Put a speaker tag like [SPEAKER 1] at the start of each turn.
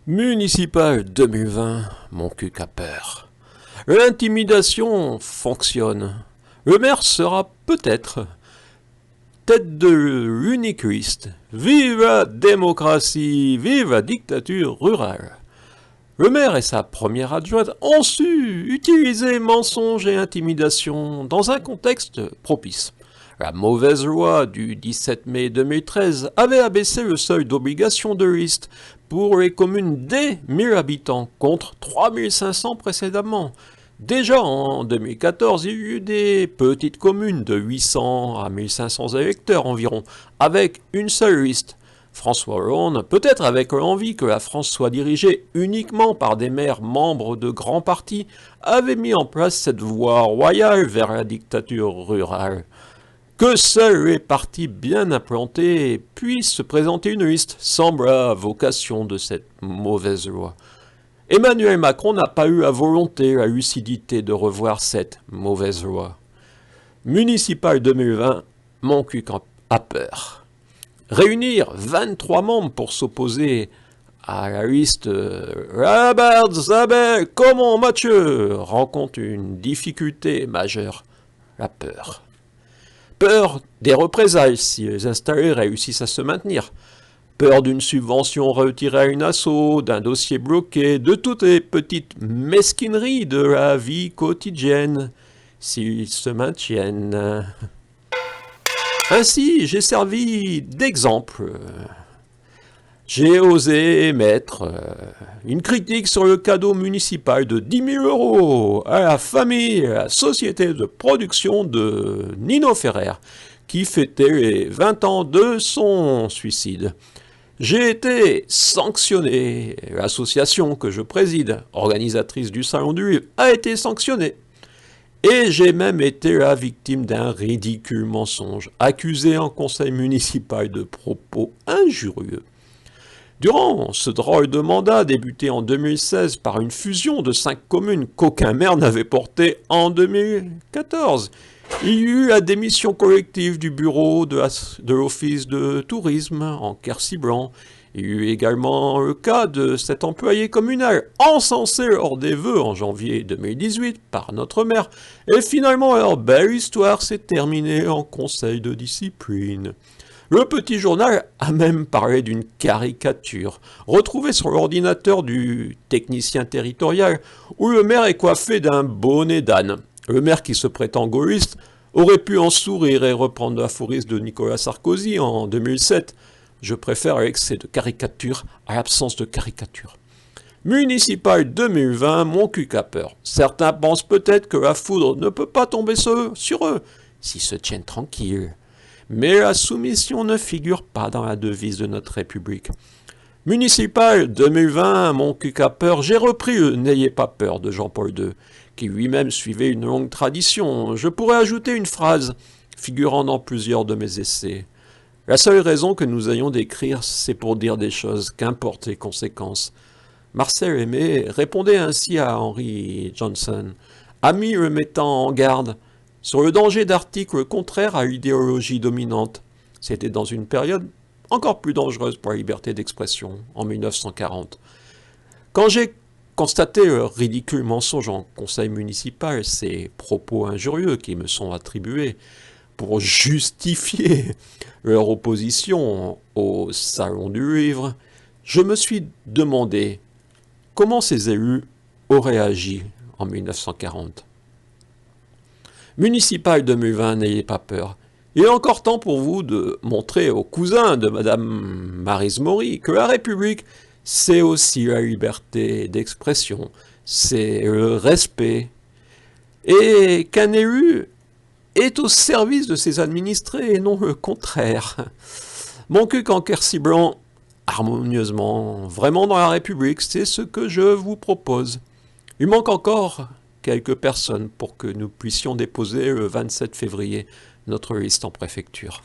[SPEAKER 1] Municipal 2020, mon cul a peur. L'intimidation fonctionne. Le maire sera peut-être tête de l'unique liste. Vive la démocratie, vive la dictature rurale. Le maire et sa première adjointe ont su utiliser mensonges et intimidation dans un contexte propice. La mauvaise loi du 17 mai 2013 avait abaissé le seuil d'obligation de liste pour les communes dès 1000 habitants contre 3500 précédemment. Déjà en 2014, il y eut des petites communes de 800 à 1500 électeurs environ, avec une seule liste. François Hollande, peut-être avec l'envie que la France soit dirigée uniquement par des maires membres de grands partis, avait mis en place cette voie royale vers la dictature rurale. Que seuls les partis bien implantés puissent se présenter une liste semble la vocation de cette mauvaise loi. Emmanuel Macron n'a pas eu la volonté, la lucidité de revoir cette mauvaise loi. Municipal 2020, mon cul a peur. Réunir 23 membres pour s'opposer à la liste Rabert, Zabel, comment Mathieu rencontre une difficulté majeure, la peur. Peur des représailles si les installés réussissent à se maintenir. Peur d'une subvention retirée à une asso, d'un dossier bloqué, de toutes les petites mesquineries de la vie quotidienne, s'ils se maintiennent. Ainsi, j'ai servi d'exemple. J'ai osé émettre une critique sur le cadeau municipal de 10 000 € à la famille et à la société de production de Nino Ferrer, qui fêtait les 20 ans de son suicide. J'ai été sanctionné. L'association que je préside, organisatrice du Salon du Livre, a été sanctionnée. Et j'ai même été la victime d'un ridicule mensonge, accusé en conseil municipal de propos injurieux. Durant ce drôle de mandat débuté en 2016 par une fusion de 5 communes qu'aucun maire n'avait portée en 2014, il y eut la démission collective du bureau de l'office de tourisme en Quercy-Blanc. Il y eut également le cas de cet employé communal encensé lors des vœux en janvier 2018 par notre maire. Et finalement, leur belle histoire s'est terminée en conseil de discipline. Le petit journal a même parlé d'une caricature, retrouvée sur l'ordinateur du technicien territorial, où le maire est coiffé d'un bonnet d'âne. Le maire qui se prétend gaulliste aurait pu en sourire et reprendre l'aphorisme de Nicolas Sarkozy en 2007. Je préfère l'excès de caricature à l'absence de caricature. Municipal 2020, mon cul a peur. Certains pensent peut-être que la foudre ne peut pas tomber sur eux, s'ils se tiennent tranquilles. Mais la soumission ne figure pas dans la devise de notre République. Municipal 2020, mon cul a peur, j'ai repris le N'ayez pas peur de Jean-Paul II, qui lui-même suivait une longue tradition. Je pourrais ajouter une phrase figurant dans plusieurs de mes essais. La seule raison que nous ayons d'écrire, c'est pour dire des choses, qu'importent les conséquences. Marcel Aimé répondait ainsi à Henry Johnson, ami le mettant en garde, sur le danger d'articles contraires à l'idéologie dominante. C'était dans une période encore plus dangereuse pour la liberté d'expression, en 1940. Quand j'ai constaté le ridicule mensonge en conseil municipal, ces propos injurieux qui me sont attribués pour justifier leur opposition au Salon du Livre, je me suis demandé comment ces élus auraient agi en 1940. Municipal 2020, n'ayez pas peur. Il est encore temps pour vous de montrer aux cousins de Madame Maryse Maury que la République, c'est aussi la liberté d'expression, c'est le respect, et qu'un élu est au service de ses administrés et non le contraire. Mon cul en Quercy-Blanc, harmonieusement, vraiment dans la République, c'est ce que je vous propose. Il manque encore quelques personnes pour que nous puissions déposer le 27 février notre liste en préfecture.